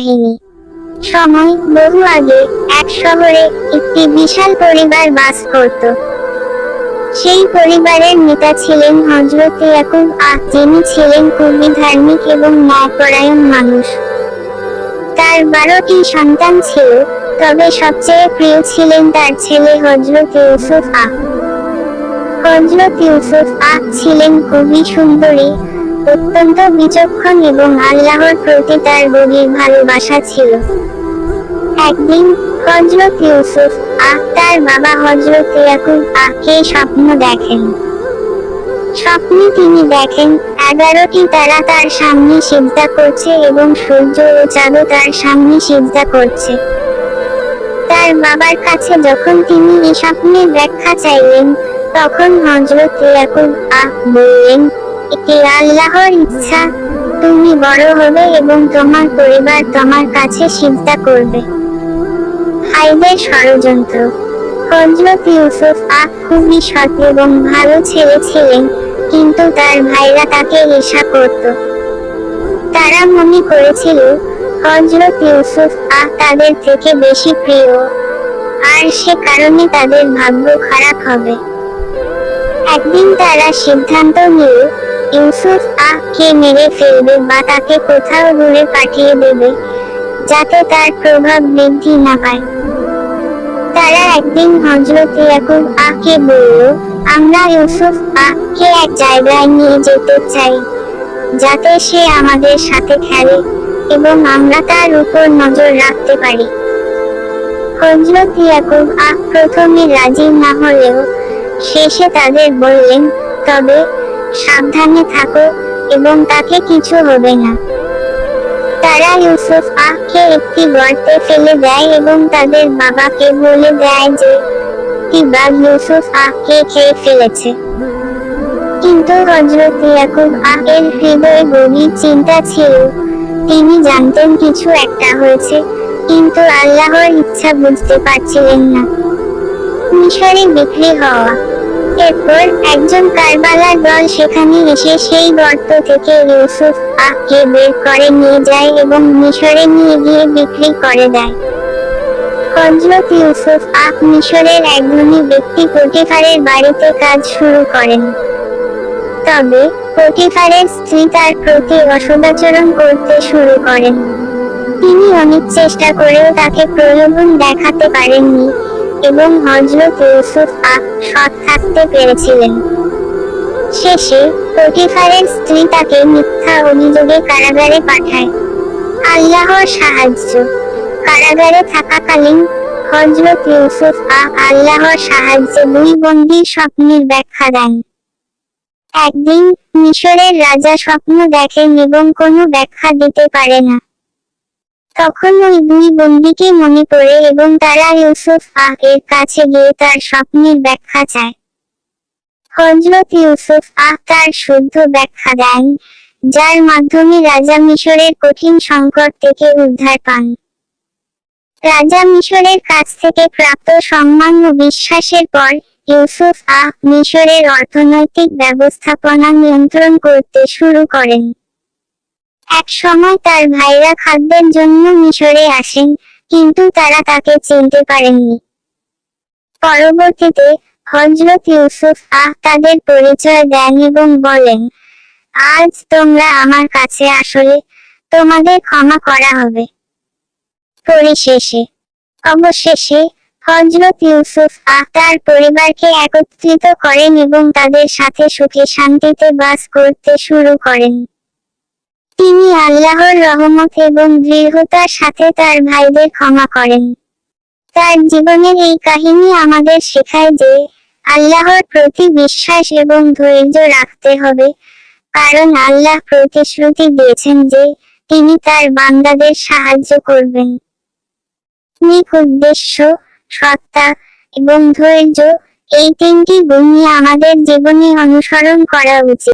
কাহিনী। সময় বহু আগে এক শহরে একটি বিশাল পরিবার বাস করত। সেই পরিবারের নেতা ছিলেন হযরত ইয়াকুব যিনি ছিলেন খুবই ধার্মিক এবং ন্যায়পরায়ণ মানুষ। তার 12টি সন্তান ছিল, তবে সবচেয়ে প্রিয় ছিলেন তার ছেলে হযরত ইউসুফ হযরত ইউসুফ ছিলেন খুবই সুন্দরী, অত্যন্ত বিচক্ষণ এবং আল্লাহর প্রতি তার গভীর ভালোবাসা ছিল। একদিন হযরত ইউসুফ তার বাবা হযরত ইয়াকুব কে স্বপ্ন দেখেন। স্বপ্নে তিনি দেখেন 11টি তারা তার সামনে সিজদা করছে এবং সূর্য ও চাঁদও তার সামনে সিজদা করছে। তার বাবার কাছে যখন তিনি এই স্বপ্নের ব্যাখ্যা চাইলেন, তখন হযরত ইয়াকুব বললেন, এটি আল্লাহর ইচ্ছা, তুমি বড় হবে এবং তোমার পরিবার তোমার কাছে সিজদা করবে। ভাইদের ষড়যন্ত্র। হযরত ইউসুফ খুবই সৎ এবং ভালো ছেলে ছিলেন, কিন্তু তার ভাইরা তাকে ঈর্ষা করত। তারা মনে করেছিল হযরত ইউসুফ তাদের থেকে বেশি প্রিয়, আর সে কারণে তাদের ভাগ্য খারাপ হবে। একদিন তারা সিদ্ধান্ত নিল ইউসুফ কে মেরে ফেলবে বা তাকে কোথাও দূরে পাঠিয়ে দেবে, যাতে তার প্রভাব বৃদ্ধি না পায়। তারা একদিন হযরত ইয়াকুব কে বলল, আমরা ইউসুফ কে এক জায়গায় নিয়ে যেতে চাই, যাতে সে আমাদের সাথে খেলে এবং আমরা তার উপর নজর রাখতে পারি। হযরত ইয়াকুব প্রথমে রাজি না হলেও শেষে তাদের বললেন, তবে সাবধানে থাকো এবং তাকে কিছু হবে না। তারা ইউসুফ কে একটি গর্তে ফেলে দেয় এবং তাদের বাবাকে বলে দেয় যে বাঘ ইউসুফ কে খেয়ে ফেলেছে। কিন্তু হযরত ইয়াকুব এর হৃদয়ে গভীর চিন্তা ছিল। তিনি জানতেন কিছু একটা হয়েছে, কিন্তু আল্লাহর ইচ্ছা বুঝতে পারছিলেন না। মিশরে বিক্রি হওয়া। এরপর একজন কারবালার দল সেখানে এসে সেই গর্ত থেকে ইউসুফ কে বের করে নিয়ে যায় এবং মিশরে নিয়ে গিয়ে বিক্রি করে দেয়। হযরত ইউসুফ মিশরের এক ধনী ব্যক্তি পটিফারের বাড়িতে কাজ শুরু করেন। তবে পটিফারের স্ত্রী তার প্রতি অসদাচরণ করতে শুরু করেন। তিনি অনেক চেষ্টা করেও তাকে প্রলোভন দেখাতে পারেননি এবং হযরত ইউসুফ সৎ থাকতে পেরেছিলেন। শেষে পটিফারের স্ত্রী তাকে মিথ্যা অভিযোগে কারাগারে পাঠায়। আল্লাহর সাহায্য। কারাগারে থাকাকালীন হযরত ইউসুফ আল্লাহর সাহায্যে 2 বন্দীর স্বপ্নের ব্যাখ্যা দেন। একদিন মিশরের রাজা স্বপ্ন দেখেন এবং কোনো ব্যাখ্যা দিতে পারে না। তখন ওই 2 বন্দীকে মনে পড়ে এবং তারা ইউসুফ এর কাছে গিয়ে তার স্বপ্নের ব্যাখ্যা চায়। হযরত ইউসুফ তার শুদ্ধ ব্যাখ্যা দেন, যার মাধ্যমে রাজা মিশরের কঠিন সংকট থেকে উদ্ধার পান। রাজা মিশরের কাছ থেকে প্রাপ্ত সম্মান ও বিশ্বাসের পর ইউসুফ মিশরের অর্থনৈতিক ব্যবস্থাপনা নিয়ন্ত্রণ করতে শুরু করেন। এক সময় তার ভাইরা খাদ্যের জন্য মিশরে আসেন, কিন্তু তারা তাকে চিনতে পারেননি। পরবর্তীতে হযরত ইউসুফ তাদের পরিচয় দেন এবং বলেন, আজ তোমরা আমার কাছে আসলে, তোমাদের ক্ষমা করা হবে। অবশেষে হযরত ইউসুফ তার পরিবারকে একত্রিত করেন এবং তাদের সাথে সুখে শান্তিতে বাস করতে শুরু করেন। তিনি আল্লাহর রহমত এবং দৃঢ়তার সাথে তার ভাইদের ক্ষমা করেন। তার জীবনের এই কাহিনী আমাদের শেখায় যে আল্লাহর প্রতি বিশ্বাস এবং ধৈর্য রাখতে হবে, কারণ আল্লাহ প্রতিশ্রুতি দিয়েছেন যে তিনি তার বান্দাদের সাহায্য করবেন। নেক উদ্দেশ্য, সত্তা এবং ধৈর্য, এই 3টি গুণই আমাদের জীবনে অনুসরণ করা উচিত।